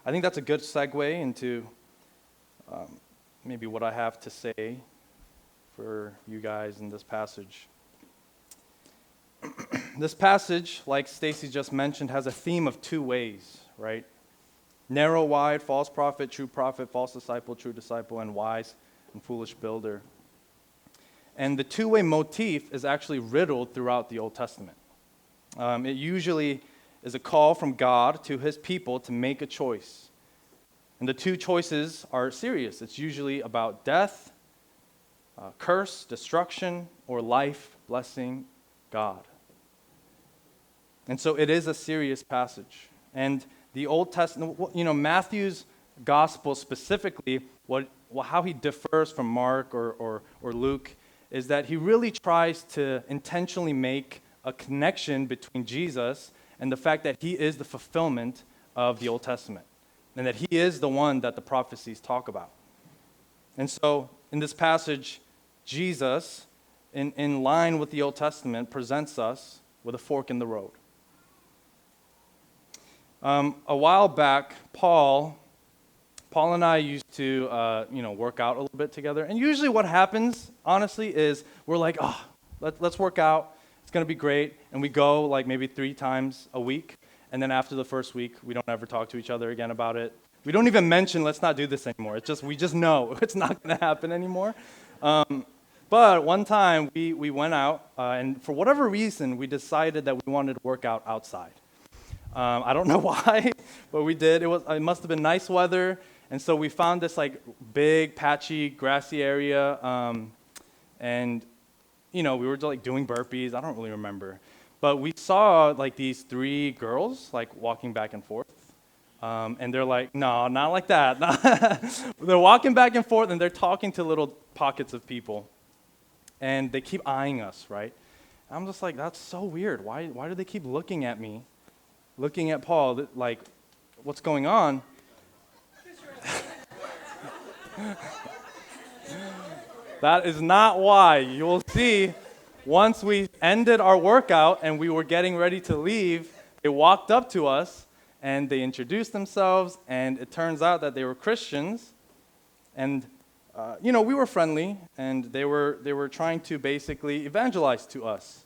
I think that's a good segue into maybe what I have to say for you guys in this passage. This passage, like Stacy just mentioned, has a theme of two ways, right? Narrow, wide, false prophet, false disciple, true disciple, and wise and foolish builder. And the two-way motif is actually riddled throughout the Old Testament. It usually is a call from God to his people to make a choice. And the two choices are serious. It's usually about death, curse, destruction, or life, blessing, God. And so it is a serious passage. And the Old Testament, Matthew's gospel specifically, how he differs from Mark or Luke, is that he really tries to intentionally make a connection between Jesus and the fact that he is the fulfillment of the Old Testament, and that he is the one that the prophecies talk about. And so in this passage, Jesus, in line with the Old Testament, presents us with a fork in the road. A while back, Paul and I used to, work out a little bit together. And usually what happens, honestly, is we're like, let's work out. It's going to be great. And we go like maybe 3 times a week. And then after the first week, we don't ever talk to each other again about it. We don't even mention, let's not do this anymore. We just know it's not going to happen anymore. But one time we went out, and for whatever reason, we decided that we wanted to work out outside. I don't know why, but we did. It must have been nice weather. And so we found this like big, patchy, grassy area, and we were like doing burpees. I don't really remember, but we saw like these 3 girls like walking back and forth, and they're like, no, not like that. They're walking back and forth, and they're talking to little pockets of people, and they keep eyeing us, right? I'm just like, that's so weird. Why do they keep looking at me, looking at Paul? Like, what's going on? That is not why. You will see, once we ended our workout and we were getting ready to leave, they walked up to us and they introduced themselves, and it turns out that they were Christians. And, we were friendly, and they were trying to basically evangelize to us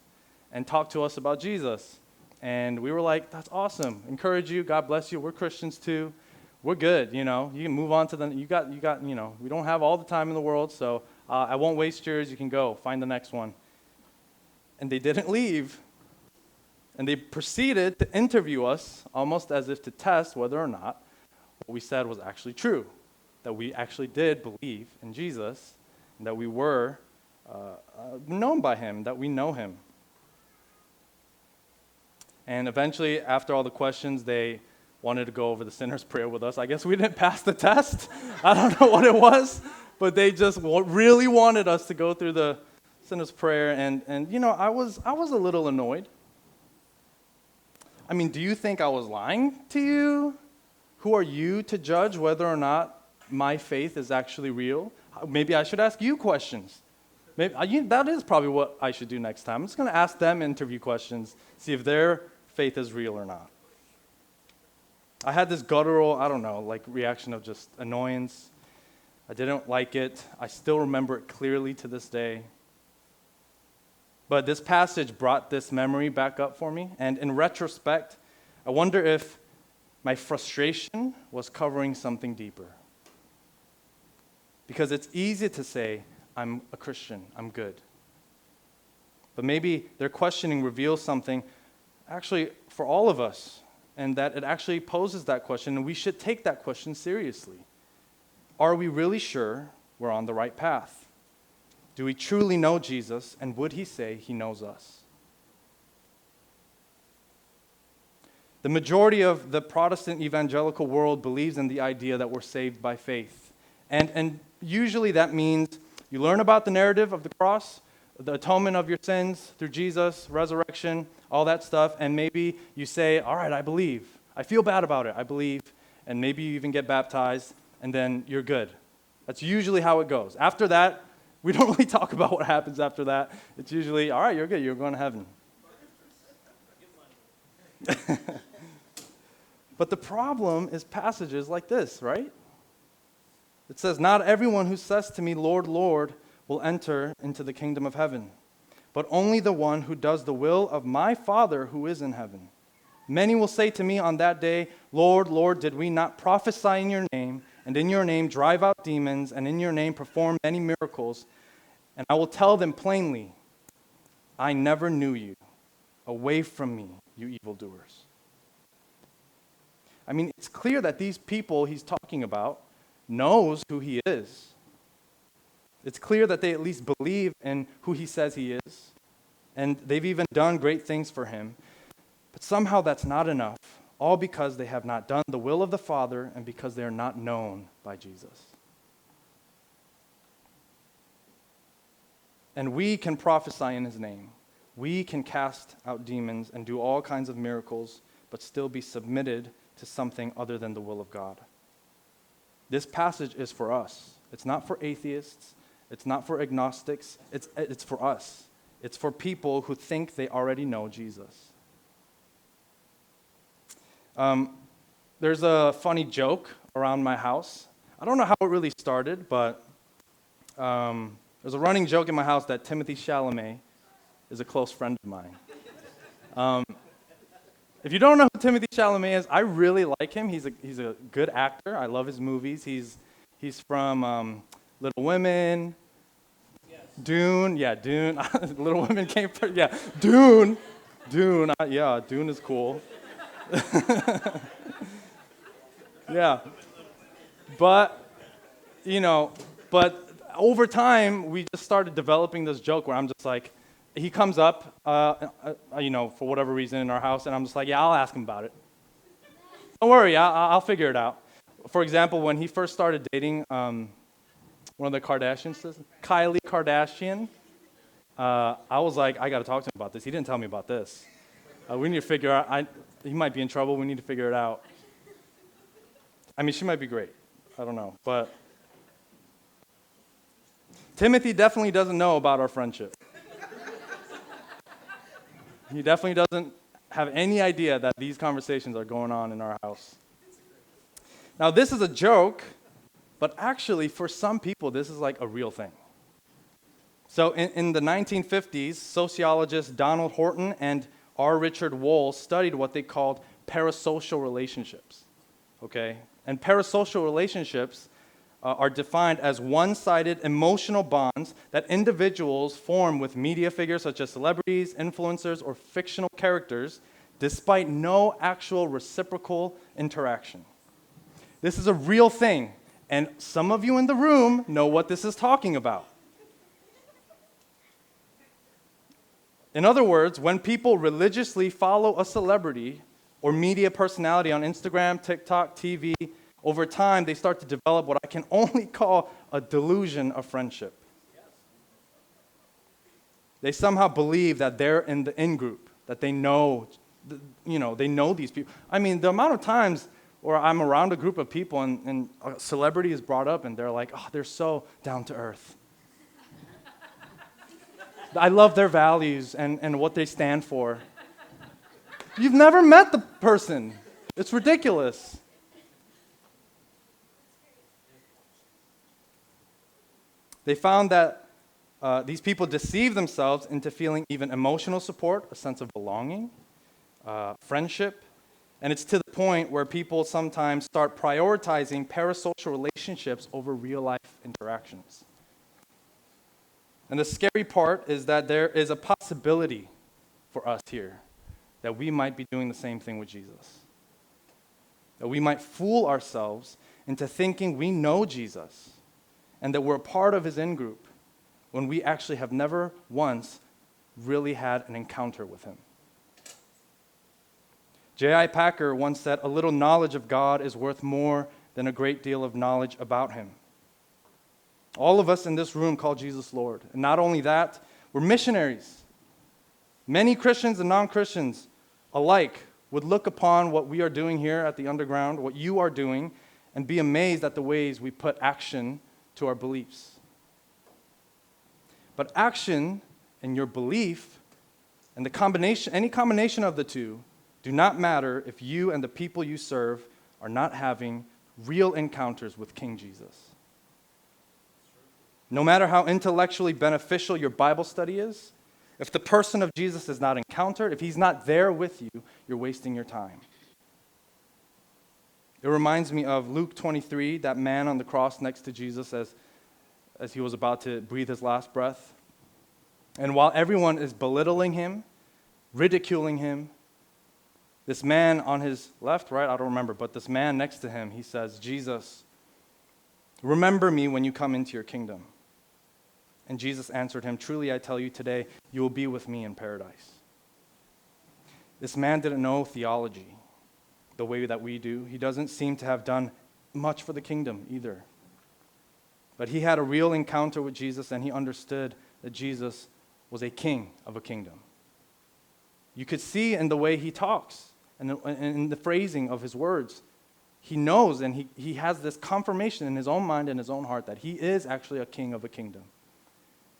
and talk to us about Jesus. And we were like, that's awesome. Encourage you. God bless you. We're Christians too. We're good, You can move on to we don't have all the time in the world, so I won't waste yours. You can go. Find the next one. And they didn't leave. And they proceeded to interview us, almost as if to test whether or not what we said was actually true, that we actually did believe in Jesus, and that we were known by him, that we know him. And eventually, after all the questions, they wanted to go over the sinner's prayer with us. I guess we didn't pass the test. I don't know what it was, but they just really wanted us to go through the sinner's prayer. And I was a little annoyed. I mean, do you think I was lying to you? Who are you to judge whether or not my faith is actually real? Maybe I should ask you questions. That is probably what I should do next time. I'm just going to ask them interview questions, see if their faith is real or not. I had this guttural, reaction of just annoyance. I didn't like it. I still remember it clearly to this day. But this passage brought this memory back up for me. And in retrospect, I wonder if my frustration was covering something deeper. Because it's easy to say, I'm a Christian, I'm good. But maybe their questioning reveals something actually for all of us, and that it actually poses that question, and we should take that question seriously. Are we really sure we're on the right path? Do we truly know Jesus, and would he say he knows us? The majority of the Protestant evangelical world believes in the idea that we're saved by faith. And usually that means you learn about the narrative of the cross, the atonement of your sins through Jesus, resurrection, all that stuff, and maybe you say, all right, I believe. I feel bad about it, I believe, and maybe you even get baptized, and then you're good. That's usually how it goes. After that, we don't really talk about what happens after that. It's usually, all right, you're good, you're going to heaven. But the problem is passages like this, right? It says, "Not everyone who says to me, 'Lord, Lord,' will enter into the kingdom of heaven, but only the one who does the will of my Father who is in heaven. Many will say to me on that day, 'Lord, Lord, did we not prophesy in your name, and in your name drive out demons, and in your name perform many miracles?' And I will tell them plainly, 'I never knew you. Away from me, you evildoers.'" I mean, it's clear that these people he's talking about knows who he is. It's clear that they at least believe in who he says he is, and they've even done great things for him. But somehow that's not enough, all because they have not done the will of the Father and because they are not known by Jesus. And we can prophesy in his name. We can cast out demons and do all kinds of miracles, but still be submitted to something other than the will of God. This passage is for us. It's not for atheists. It's not for agnostics. It's for us. It's for people who think they already know Jesus. There's a funny joke around my house. I don't know how it really started, but there's a running joke in my house that Timothy Chalamet is a close friend of mine. If you don't know who Timothy Chalamet is, I really like him. He's a good actor. I love his movies. He's from Little Women, yes. Dune. Yeah, Dune. Little Women came first. Yeah, Dune. Dune. Yeah, Dune is cool. Yeah, but over time we just started developing this joke where I'm just like, he comes up, for whatever reason in our house, and I'm just like, yeah, I'll ask him about it. Don't worry, I'll figure it out. For example, when he first started dating one of the Kardashians, Kylie Kardashian, I was like, I got to talk to him about this. He didn't tell me about this. We need to figure out, he might be in trouble. We need to figure it out. I mean, she might be great. I don't know. But Timothy definitely doesn't know about our friendship. He definitely doesn't have any idea that these conversations are going on in our house. Now, this is a joke, but actually, for some people, this is like a real thing. So in the 1950s, sociologists Donald Horton and R. Richard Wohl studied what they called parasocial relationships, okay? And parasocial relationships are defined as one-sided emotional bonds that individuals form with media figures such as celebrities, influencers, or fictional characters, despite no actual reciprocal interaction. This is a real thing, and some of you in the room know what this is talking about. In other words, when people religiously follow a celebrity or media personality on Instagram, TikTok, TV, over time, they start to develop what I can only call a delusion of friendship. They somehow believe that they're in the in-group, that they know these people. I mean, the amount of times where I'm around a group of people and a celebrity is brought up and they're like, oh, they're so down to earth. I love their values and what they stand for. You've never met the person. It's ridiculous. They found that these people deceive themselves into feeling even emotional support, a sense of belonging, friendship, and it's to the point where people sometimes start prioritizing parasocial relationships over real-life interactions. And the scary part is that there is a possibility for us here that we might be doing the same thing with Jesus. That we might fool ourselves into thinking we know Jesus and that we're a part of his in-group when we actually have never once really had an encounter with him. J.I. Packer once said, "A little knowledge of God is worth more than a great deal of knowledge about him." All of us in this room call Jesus Lord. And not only that, we're missionaries. Many Christians and non-Christians alike would look upon what we are doing here at the Underground, what you are doing, and be amazed at the ways we put action to our beliefs. But action and your belief and any combination of the two do not matter if you and the people you serve are not having real encounters with King Jesus. No matter how intellectually beneficial your Bible study is, if the person of Jesus is not encountered, if he's not there with you, you're wasting your time. It reminds me of Luke 23, that man on the cross next to Jesus as he was about to breathe his last breath. And while everyone is belittling him, ridiculing him, this man on his left, right, I don't remember, but this man next to him, he says, Jesus, remember me when you come into your kingdom. And Jesus answered him, truly I tell you today, you will be with me in paradise. This man didn't know theology the way that we do. He doesn't seem to have done much for the kingdom either. But he had a real encounter with Jesus, and he understood that Jesus was a king of a kingdom. You could see in the way he talks and in the phrasing of his words. He knows, and he has this confirmation in his own mind and his own heart that he is actually a king of a kingdom.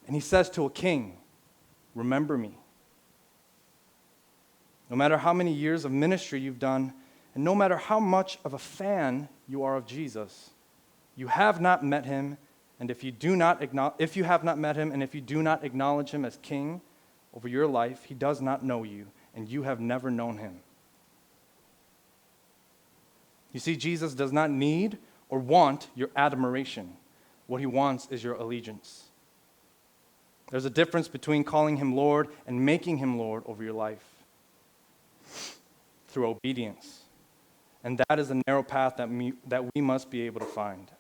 And he says to a king, remember me. No matter how many years of ministry you've done, and no matter how much of a fan you are of Jesus, you have not met him, and if you have not met him, and if you do not acknowledge him as king over your life, he does not know you, and you have never known him. You see, Jesus does not need or want your admiration. What he wants is your allegiance. There's a difference between calling him Lord and making him Lord over your life through obedience. And that is a narrow path that we must be able to find.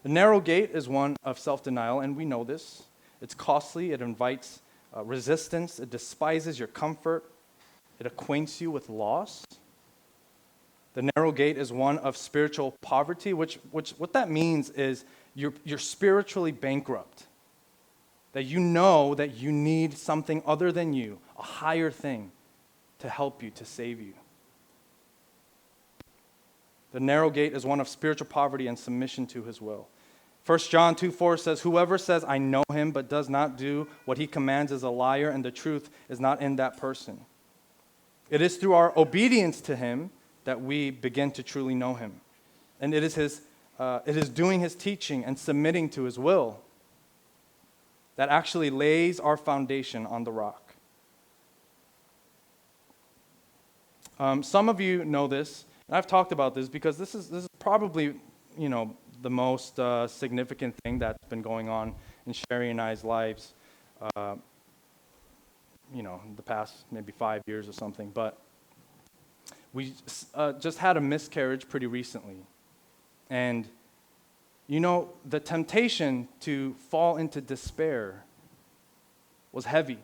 The narrow gate is one of self-denial, and we know this. It's costly. It invites resistance. It despises your comfort. It acquaints you with loss. The narrow gate is one of spiritual poverty, which what that means is you're spiritually bankrupt. That you know that you need something other than you, a higher thing, to help you, to save you. The narrow gate is one of spiritual poverty and submission to his will. 1 John 2:4 says, whoever says, I know him, but does not do what he commands is a liar, and the truth is not in that person. It is through our obedience to him that we begin to truly know him. And it is doing his teaching and submitting to his will that actually lays our foundation on the rock. Some of you know this, and I've talked about this because this is probably, the most significant thing that's been going on in Sherry and I's lives, in the past maybe 5 years or something. But we just had a miscarriage pretty recently. And, the temptation to fall into despair was heavy.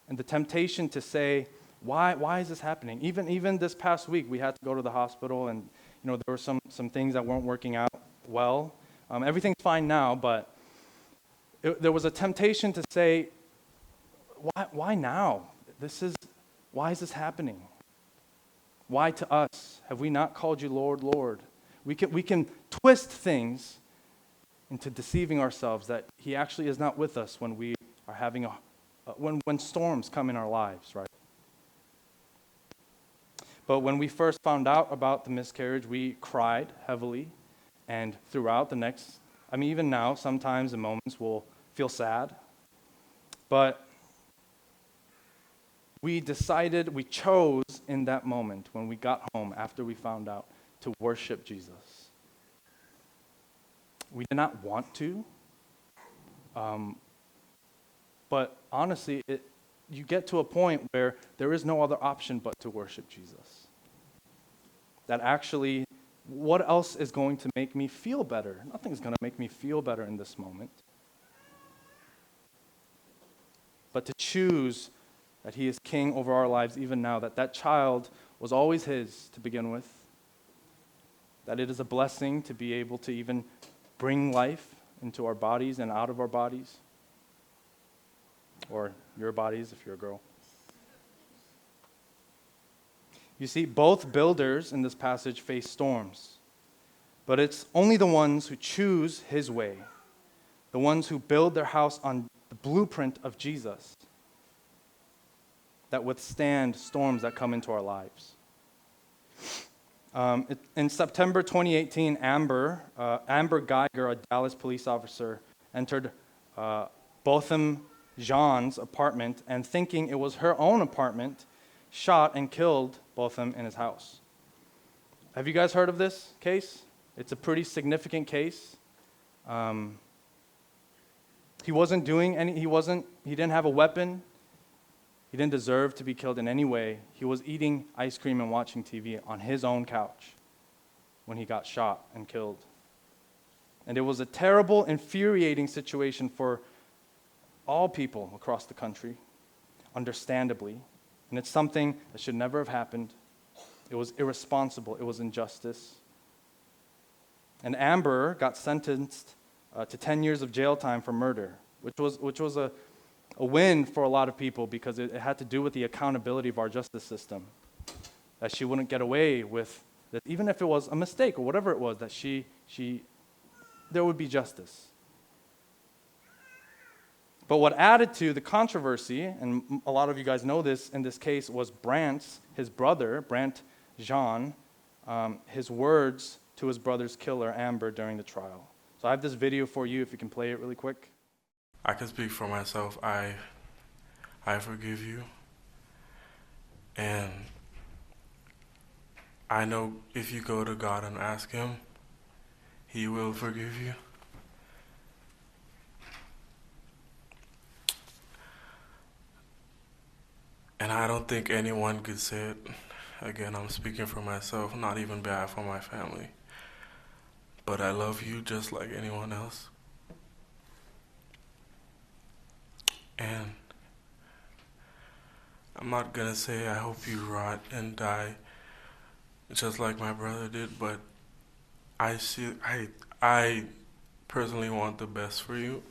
And the temptation to say, why is this happening? Even this past week, we had to go to the hospital, and there were some things that weren't working out well. Everything's fine now, but there was a temptation to say, why now? Why is this happening? Why to us? Have we not called you Lord, Lord? We can twist things into deceiving ourselves that he actually is not with us when we are having when storms come in our lives, right? But when we first found out about the miscarriage, we cried heavily, and throughout the next, even now, sometimes in moments we'll feel sad, but we chose in that moment when we got home after we found out to worship Jesus. We did not want to, but honestly, you get to a point where there is no other option but to worship Jesus. That actually, what else is going to make me feel better? Nothing's going to make me feel better in this moment. But to choose that he is king over our lives even now, that child was always his to begin with, that it is a blessing to be able to even bring life into our bodies and out of our bodies, or your bodies if you're a girl. You see, both builders in this passage face storms, but it's only the ones who choose his way, the ones who build their house on the blueprint of Jesus, that withstand storms that come into our lives. In September 2018, Amber Geiger, a Dallas police officer, entered Botham Jean's apartment and, thinking it was her own apartment, shot and killed Botham in his house. Have you guys heard of this case? It's a pretty significant case. He wasn't doing any. He didn't have a weapon. He didn't deserve to be killed in any way. He was eating ice cream and watching TV on his own couch when he got shot and killed. And it was a terrible, infuriating situation for all people across the country, understandably. And it's something that should never have happened. It was irresponsible. It was injustice. And Amber got sentenced to 10 years of jail time for murder, which was a win for a lot of people because it had to do with the accountability of our justice system, that she wouldn't get away with that, even if it was a mistake or whatever it was, that there would be justice. But what added to the controversy, and a lot of you guys know this in this case, was his brother, Brant Jean, his words to his brother's killer, Amber, during the trial. So I have this video for you, if you can play it really quick. I can speak for myself. I forgive you. And I know if you go to God and ask Him, He will forgive you. And I don't think anyone could say it. Again, I'm speaking for myself, not even bad for my family. But I love you just like anyone else. And I'm not gonna say I hope you rot and die just like my brother did, but I personally want the best for you.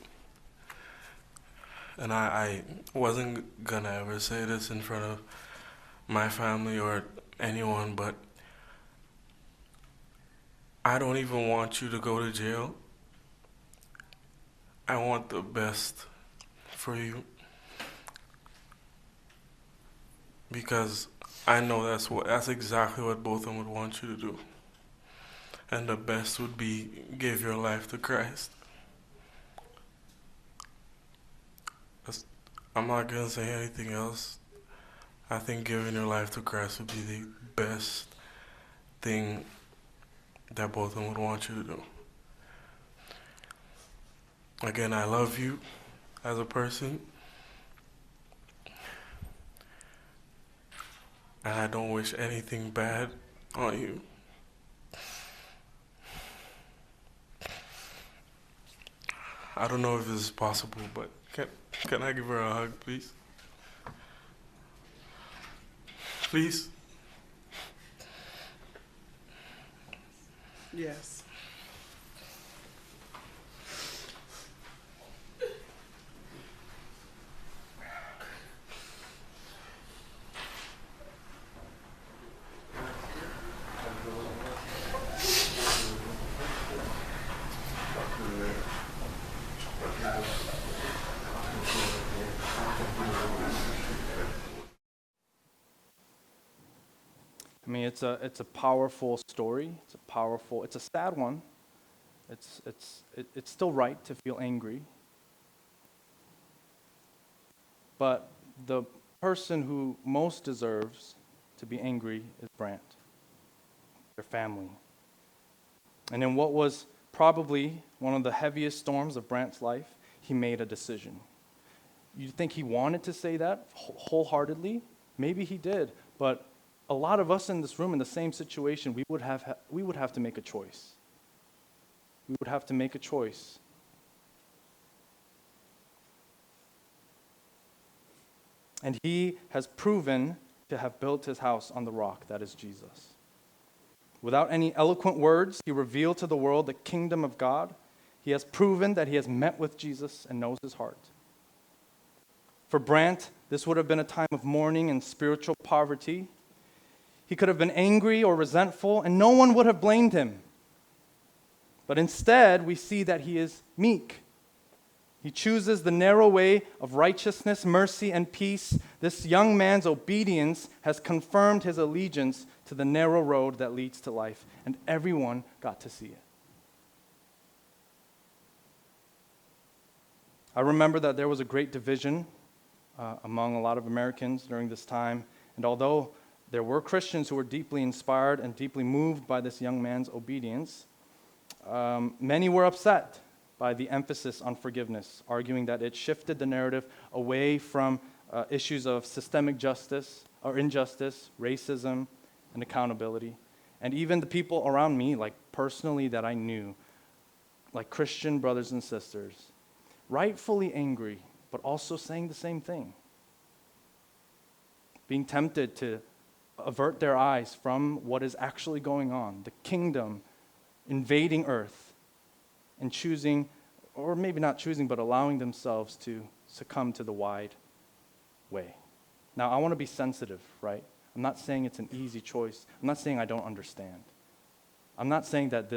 And I wasn't gonna ever say this in front of my family or anyone, but I don't even want you to go to jail. I want the best for you. Because I know that's exactly what both of them would want you to do. And the best would be give your life to Christ. I'm not going to say anything else. I think giving your life to Christ would be the best thing that both of them would want you to do. Again, I love you as a person. And I don't wish anything bad on you. I don't know if this is possible, but can I give her a hug, please? Please? Yes. I mean, it's a powerful story. It's a sad one. It's still right to feel angry. But the person who most deserves to be angry is Brant, their family. And in what was probably one of the heaviest storms of Brant's life, he made a decision. You think he wanted to say that wholeheartedly? Maybe he did, but a lot of us in this room in the same situation, we would have to make a choice. We would have to make a choice. And he has proven to have built his house on the rock that is Jesus. Without any eloquent words, he revealed to the world the kingdom of God. He has proven that he has met with Jesus and knows his heart. For Brant, this would have been a time of mourning and spiritual poverty. He could have been angry or resentful, and no one would have blamed him. But instead, we see that he is meek. He chooses the narrow way of righteousness, mercy, and peace. This young man's obedience has confirmed his allegiance to the narrow road that leads to life, and everyone got to see it. I remember that there was a great division among a lot of Americans during this time, and although there were Christians who were deeply inspired and deeply moved by this young man's obedience, many were upset by the emphasis on forgiveness, arguing that it shifted the narrative away from issues of systemic justice or injustice, racism, and accountability. And even the people around me, like personally that I knew, like Christian brothers and sisters, rightfully angry, but also saying the same thing. Being tempted to avert their eyes from what is actually going on, the kingdom invading earth, and choosing, or maybe not choosing, but allowing themselves to succumb to the wide way. Now, I want to be sensitive, right? I'm not saying it's an easy choice. I'm not saying I don't understand. I'm not saying that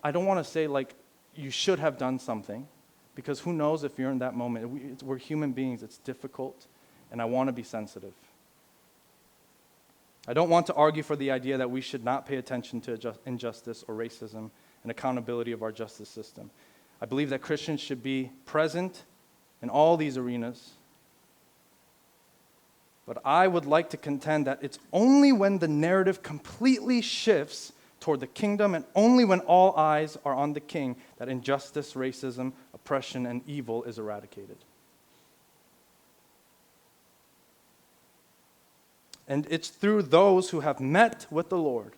I don't want to say like you should have done something, because who knows if you're in that moment. We're human beings. It's difficult, and I want to be sensitive. I don't want to argue for the idea that we should not pay attention to injustice or racism and accountability of our justice system. I believe that Christians should be present in all these arenas. But I would like to contend that it's only when the narrative completely shifts toward the kingdom and only when all eyes are on the king that injustice, racism, oppression, and evil is eradicated. And it's through those who have met with the Lord,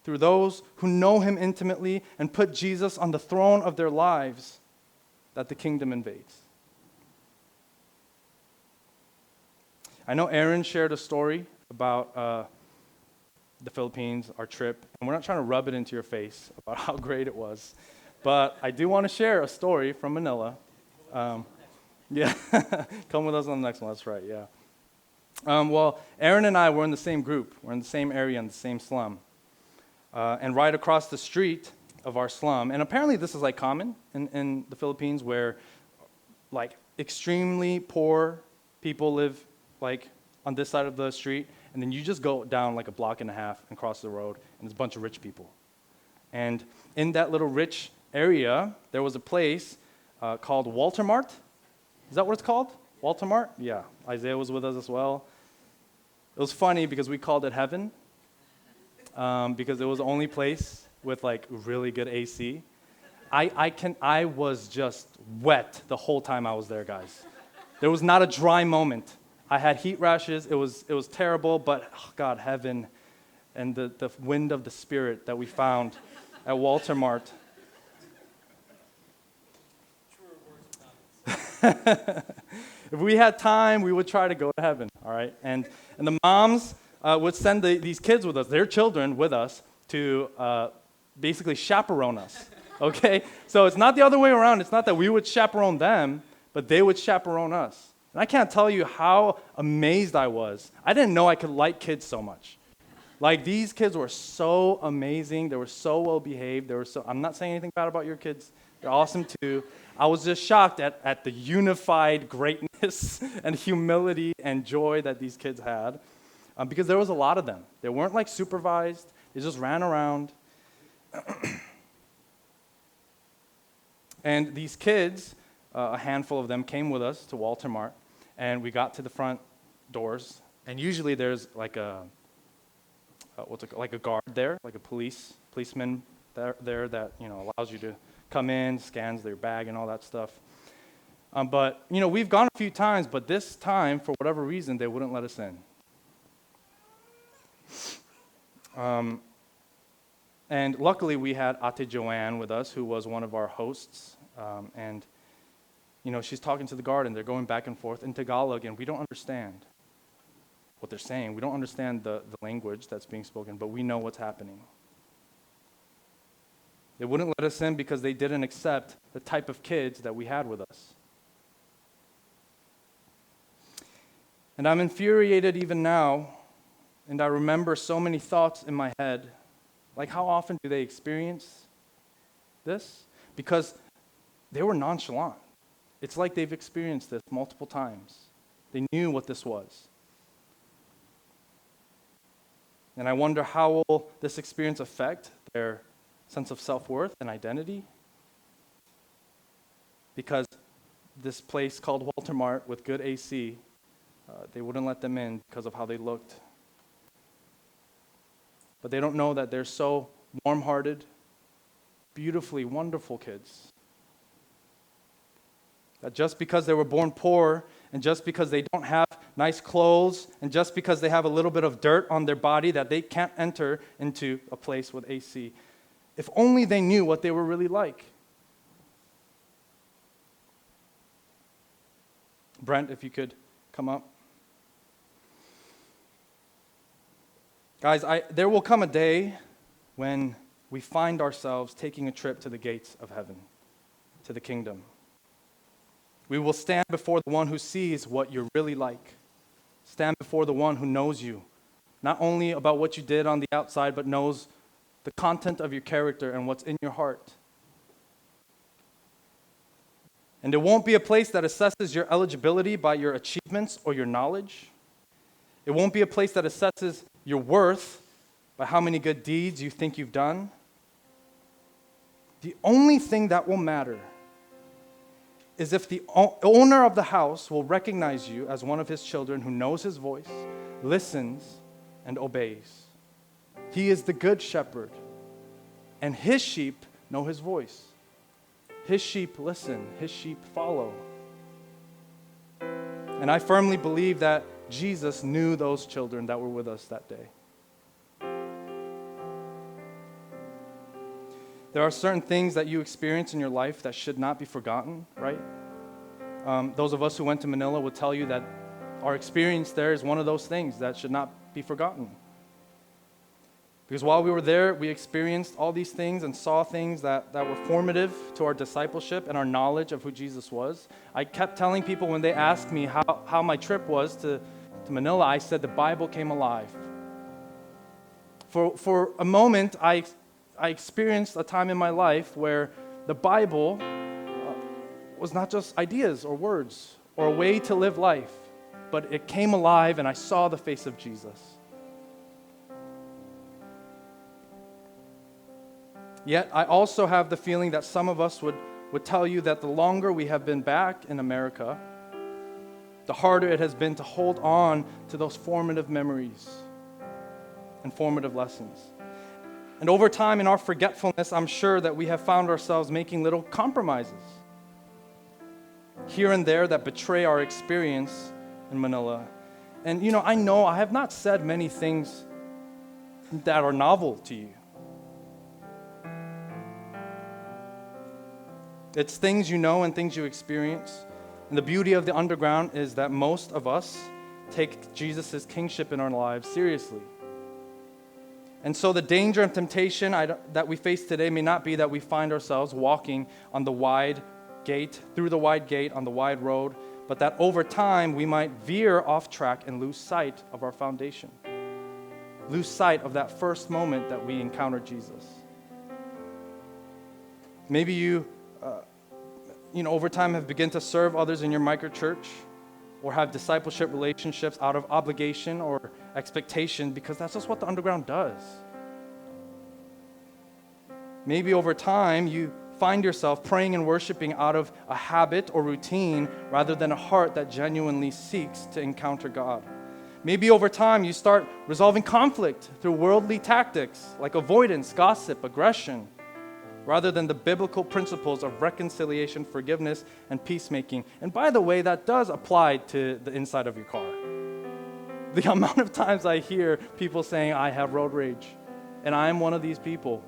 through those who know him intimately and put Jesus on the throne of their lives, that the kingdom invades. I know Aaron shared a story about the Philippines, our trip, and we're not trying to rub it into your face about how great it was, but I do want to share a story from Manila. Yeah, come with us on the next one, that's right, yeah. Well, Aaron and I were in the same group. We're in the same area, in the same slum. And right across the street of our slum, and apparently this is like common in the Philippines, where like extremely poor people live like on this side of the street, and then you just go down like a block and a half and cross the road, and there's a bunch of rich people. And in that little rich area, there was a place called Walter Mart. Is that what it's called? Walter Mart? Yeah. Isaiah was with us as well. It was funny because we called it heaven because it was the only place with like really good AC. I was just wet the whole time I was there, guys. There was not a dry moment. I had heat rashes. It was terrible, but oh God, heaven and the wind of the Spirit that we found at Walter Mart. If we had time, we would try to go to heaven, all right? And the moms would send these kids with us, their children with us, to basically chaperone us, okay? So it's not the other way around. It's not that we would chaperone them, but they would chaperone us. And I can't tell you how amazed I was. I didn't know I could like kids so much. Like, these kids were so amazing. They were so well behaved. I'm not saying anything bad about your kids. They're awesome too. I was just shocked at the unified greatness and humility and joy that these kids had because there was a lot of them. They weren't like supervised. They just ran around. And these kids, a handful of them came with us to Walter Mart, and we got to the front doors. And usually there's like a guard there, like a policeman there that allows you to come in, scans their bag and all that stuff. But, we've gone a few times, but this time, for whatever reason, they wouldn't let us in. And luckily, we had Ate Joanne with us, who was one of our hosts. And she's talking to the guard, and they're going back and forth in Tagalog, and we don't understand what they're saying. We don't understand the language that's being spoken, but we know what's happening. They wouldn't let us in because they didn't accept the type of kids that we had with us. And I'm infuriated even now, and I remember so many thoughts in my head. Like, how often do they experience this? because they were nonchalant. It's like they've experienced this multiple times. They knew what this was. And I wonder, how will this experience affect their sense of self-worth and identity? Because this place called Walter Mart with good AC, they wouldn't let them in because of how they looked. But they don't know that they're so warm-hearted, beautifully wonderful kids. That just because they were born poor, and just because they don't have nice clothes, and just because they have a little bit of dirt on their body, that they can't enter into a place with AC. If only they knew what they were really like. Brent, if you could come up. Guys, there will come a day when we find ourselves taking a trip to the gates of heaven, to the kingdom. We will stand before the one who sees what you're really like. Stand before the one who knows you, not only about what you did on the outside, but knows the content of your character and what's in your heart. And it won't be a place that assesses your eligibility by your achievements or your knowledge. It won't be a place that assesses your worth by how many good deeds you think you've done. The only thing that will matter is if the owner of the house will recognize you as one of his children who knows his voice, listens, and obeys. He is the good shepherd, and his sheep know his voice. His sheep listen, his sheep follow. And I firmly believe that Jesus knew those children that were with us that day. There are certain things that you experience in your life that should not be forgotten, right? Those of us who went to Manila will tell you that our experience there is one of those things that should not be forgotten. Because while we were there, we experienced all these things and saw things that were formative to our discipleship and our knowledge of who Jesus was. I kept telling people when they asked me how my trip was to Manila, I said the Bible came alive. For a moment, I experienced a time in my life where the Bible was not just ideas or words or a way to live life, but it came alive and I saw the face of Jesus. Yet I also have the feeling that some of us would tell you that the longer we have been back in America, the harder it has been to hold on to those formative memories and formative lessons. And over time in our forgetfulness, I'm sure that we have found ourselves making little compromises here and there that betray our experience in Manila. And I know I have not said many things that are novel to you. It's things you know and things you experience. And the beauty of the underground is that most of us take Jesus' kingship in our lives seriously. And so the danger and temptation that we face today may not be that we find ourselves walking on the wide gate, through the wide gate on the wide road, but that over time we might veer off track and lose sight of our foundation. Lose sight of that first moment that we encountered Jesus. Maybe you over time have begun to serve others in your microchurch or have discipleship relationships out of obligation or expectation because that's just what the underground does. Maybe over time you find yourself praying and worshiping out of a habit or routine rather than a heart that genuinely seeks to encounter God. Maybe over time you start resolving conflict through worldly tactics like avoidance, gossip, aggression, rather than the biblical principles of reconciliation, forgiveness, and peacemaking. And by the way, that does apply to the inside of your car. The amount of times I hear people saying, I have road rage, and I'm one of these people.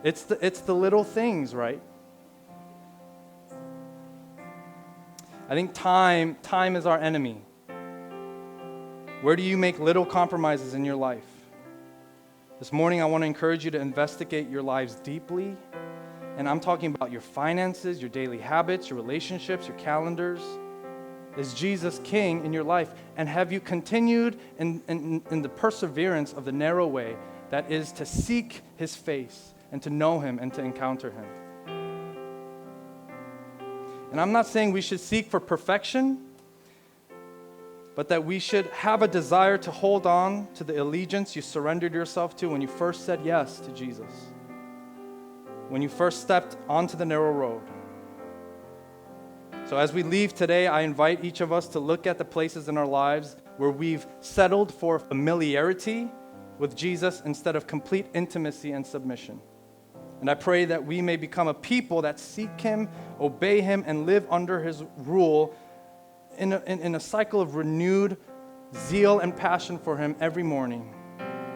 It's the little things, right? I think time is our enemy. Where do you make little compromises in your life? This morning, I want to encourage you to investigate your lives deeply. And I'm talking about your finances, your daily habits, your relationships, your calendars. Is Jesus king in your life? And have you continued in the perseverance of the narrow way that is to seek his face and to know him and to encounter him? And I'm not saying we should seek for perfection, but that we should have a desire to hold on to the allegiance you surrendered yourself to when you first said yes to Jesus, when you first stepped onto the narrow road. So as we leave today, I invite each of us to look at the places in our lives where we've settled for familiarity with Jesus instead of complete intimacy and submission. And I pray that we may become a people that seek Him, obey Him, and live under His rule in a cycle of renewed zeal and passion for Him every morning.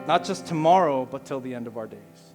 Not just tomorrow, but till the end of our days.